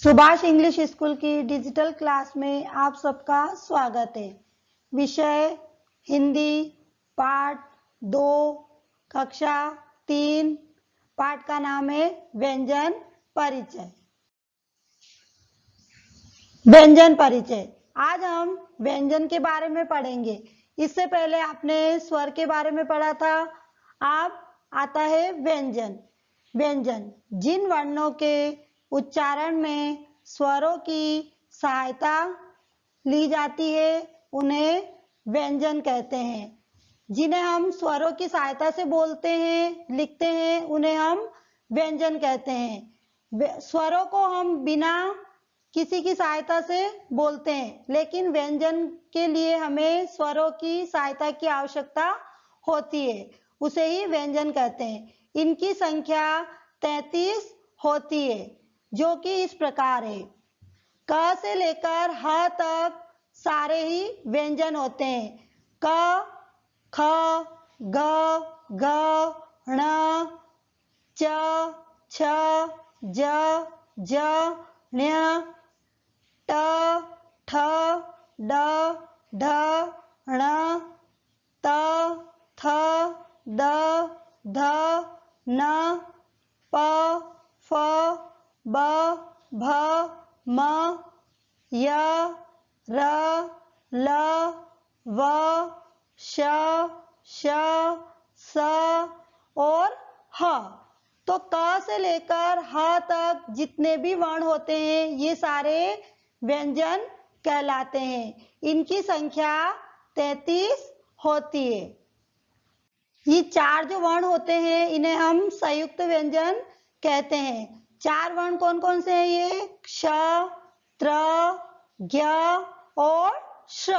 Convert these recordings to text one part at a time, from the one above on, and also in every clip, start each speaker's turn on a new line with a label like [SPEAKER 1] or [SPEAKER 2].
[SPEAKER 1] Subhash English school की digital class में आप सबका स्वागत है। विषय हिंदी, पाठ 2, कक्षा 3। पाठ का नाम है व्यंजन परिचय। व्यंजन परिचय। आज हम व्यंजन के बारे में पढ़ेंगे। इससे पहले आपने स्वर के बारे में पढ़ा था। अब आता है व्यंजन। व्यंजन जिन वर्णों के उच्चारण में स्वरों की सहायता ली जाती है उन्हें व्यंजन कहते हैं। जिन्हें हम स्वरों की सहायता से बोलते हैं, लिखते हैं, उन्हें हम व्यंजन कहते हैं। स्वरों को हम बिना किसी की सहायता से बोलते हैं, लेकिन व्यंजन के लिए हमें स्वरों की सहायता की आवश्यकता होती है, उसे ही व्यंजन कहते हैं। इनकी संख्या 33 होती है, जो कि इस प्रकार है। क से लेकर ह तक सारे ही व्यंजन होते हैं। क, ख, ग, घ, ण, च, छ, ज, झ, ञ, ट, ठ, ड, ढ, ण, त, थ, द, ध, न, प, फ, ब, भ, म, य, र, ल, व, श, श, स और ह। तो क से लेकर ह तक जितने भी वर्ण होते हैं ये सारे व्यंजन कहलाते हैं। इनकी संख्या 33 होती है। ये 4 जो वर्ण होते हैं इन्हें हम संयुक्त व्यंजन कहते हैं। 4 वर्ण कौन कौन से हैं? ये क्ष, त्र, ज्ञ और श्र।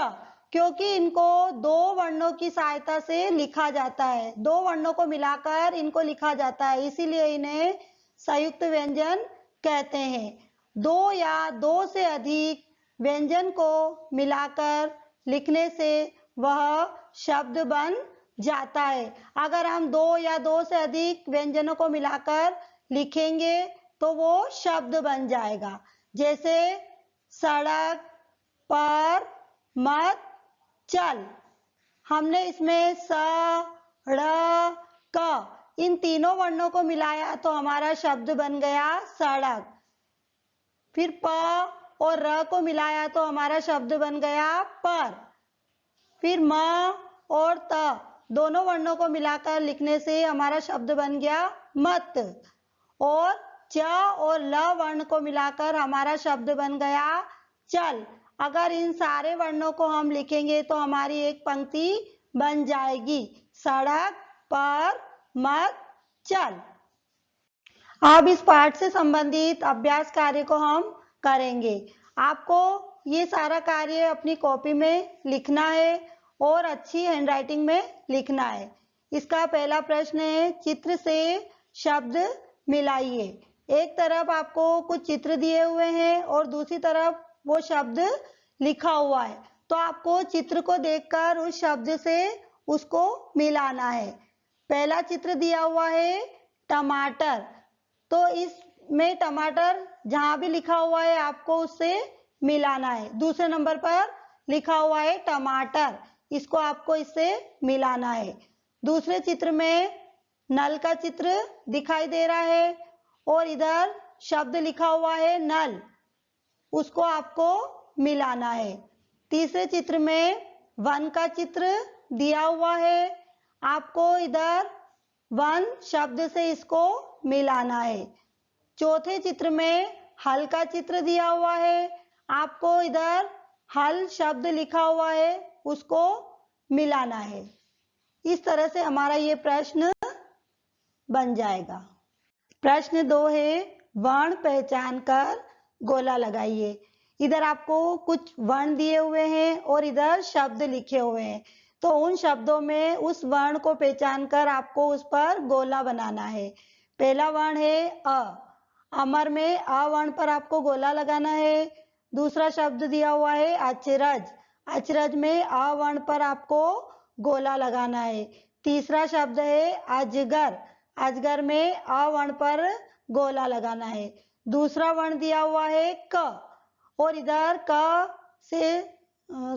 [SPEAKER 1] क्योंकि इनको 2 वर्णों की सहायता से लिखा जाता है, 2 वर्णों को मिलाकर इनको लिखा जाता है, इसीलिए इन्हें संयुक्त व्यंजन कहते हैं। 2 या 2 से अधिक व्यंजन को मिलाकर लिखने से वह शब्द बन जाता है। अगर हम 2 या 2 से अधिक व्यंजनों को मिलाकर लिखेंगे तो वो शब्द बन जाएगा। जैसे सड़क पर मत चल। हमने इसमें स, ड़, क इन तीनों वर्णों को मिलाया तो हमारा शब्द बन गया सड़क। फिर प और र को मिलाया तो हमारा शब्द बन गया पर। फिर म और त दोनों वर्णों को मिलाकर लिखने से हमारा शब्द बन गया मत। और च और ल वर्ण को मिलाकर हमारा शब्द बन गया चल। अगर इन सारे वर्णों को हम लिखेंगे तो हमारी एक पंक्ति बन जाएगी, सड़क पर मत चल। अब इस पाठ से संबंधित अभ्यास कार्य को हम करेंगे। आपको ये सारा कार्य अपनी कॉपी में लिखना है और अच्छी हैंडराइटिंग में लिखना है। इसका पहला प्रश्न है, चित्र से शब्द मिलाइए। एक तरफ आपको कुछ चित्र दिए हुए हैं और दूसरी तरफ वो शब्द लिखा हुआ है, तो आपको चित्र को देखकर उस शब्द से उसको मिलाना है। पहला चित्र दिया हुआ है टमाटर, तो इसमें टमाटर जहां भी लिखा हुआ है आपको उससे मिलाना है। दूसरे नंबर पर लिखा हुआ है टमाटर, इसको आपको इससे मिलाना है। दूसरे चित्र में नल का चित्र दिखाई दे रहा है और इधर शब्द लिखा हुआ है नल, उसको आपको मिलाना है। तीसरे चित्र में वन का चित्र दिया हुआ है, आपको इधर वन शब्द से इसको मिलाना है। चौथे चित्र में हल का चित्र दिया हुआ है, आपको इधर हल शब्द लिखा हुआ है उसको मिलाना है। इस तरह से हमारा ये प्रश्न बन जाएगा। प्रश्न 2 है, वर्ण पहचान कर गोला लगाइए। इधर आपको कुछ वर्ण दिए हुए हैं और इधर शब्द लिखे हुए हैं, तो उन शब्दों में उस वर्ण को पहचान कर आपको उस पर गोला बनाना है। पहला वर्ण है अ, अमर में अ वर्ण पर आपको गोला लगाना है। दूसरा शब्द दिया हुआ है अचरज, अचरज में अ वर्ण पर आपको गोला लगाना है। तीसरा शब्द है अजगर, अजगर में अ वर्ण पर गोला लगाना है। दूसरा वर्ण दिया हुआ है क, और इधर क से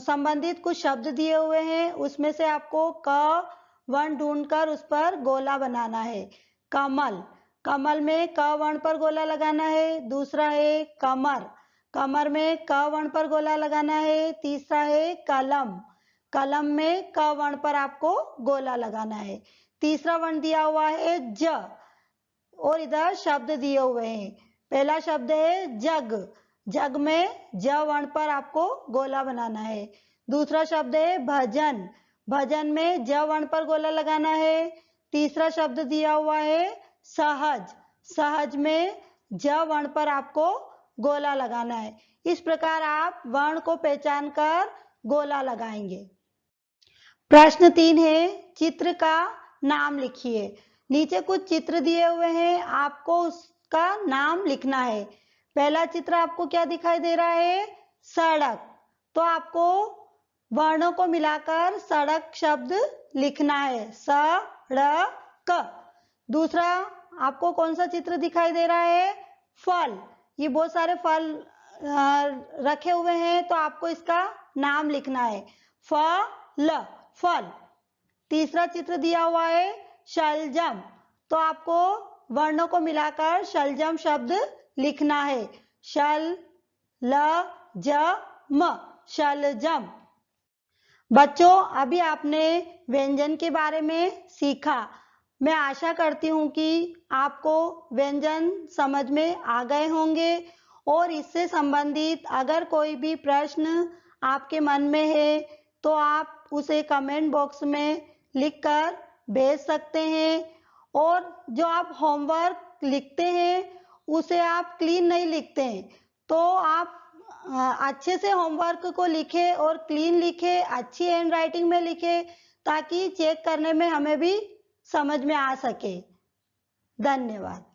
[SPEAKER 1] संबंधित कुछ शब्द दिए हुए हैं, उसमें से आपको क वर्ण ढूंढकर उस पर गोला बनाना है। कमल, कमल में क वर्ण पर गोला लगाना है। दूसरा है कमर, कमर में क वर्ण पर गोला लगाना है। तीसरा है कलम, कलम में क वर्ण पर आपको गोला लगाना है। तीसरा वर्ण दिया हुआ है ज, और इधर शब्द दिए हुए हैं। पहला शब्द है जग, जग में ज वर्ण पर आपको गोला बनाना है। दूसरा शब्द है भजन, भजन में ज वर्ण पर गोला लगाना है। तीसरा शब्द दिया हुआ है सहज, सहज में ज वर्ण पर आपको गोला लगाना है। इस प्रकार आप वर्ण को पहचान कर गोला लगाएंगे। प्रश्न 3 है, चित्र का नाम लिखिए। नीचे कुछ चित्र दिए हुए हैं, आपको उसका नाम लिखना है। पहला चित्र आपको क्या दिखाई दे रहा है? सड़क, तो आपको वर्णों को मिलाकर सड़क शब्द लिखना है, सड़क। दूसरा आपको कौन सा चित्र दिखाई दे रहा है? फल, ये बहुत सारे फल रखे हुए हैं, तो आपको इसका नाम लिखना है, फल, फल। तीसरा चित्र दिया हुआ है शलजम, तो आपको वर्णों को मिलाकर शलजम शब्द लिखना है, शल ल ज म, शलजम। बच्चों, अभी आपने व्यंजन के बारे में सीखा। मैं आशा करती हूँ कि आपको व्यंजन समझ में आ गए होंगे, और इससे संबंधित अगर कोई भी प्रश्न आपके मन में है तो आप उसे कमेंट बॉक्स में लिखकर भेज सकते हैं। और जो आप होमवर्क लिखते हैं उसे आप क्लीन नहीं लिखते हैं, तो आप अच्छे से होमवर्क को लिखें और क्लीन लिखें, अच्छी हैंड राइटिंग में लिखें, ताकि चेक करने में हमें भी समझ में आ सके। धन्यवाद।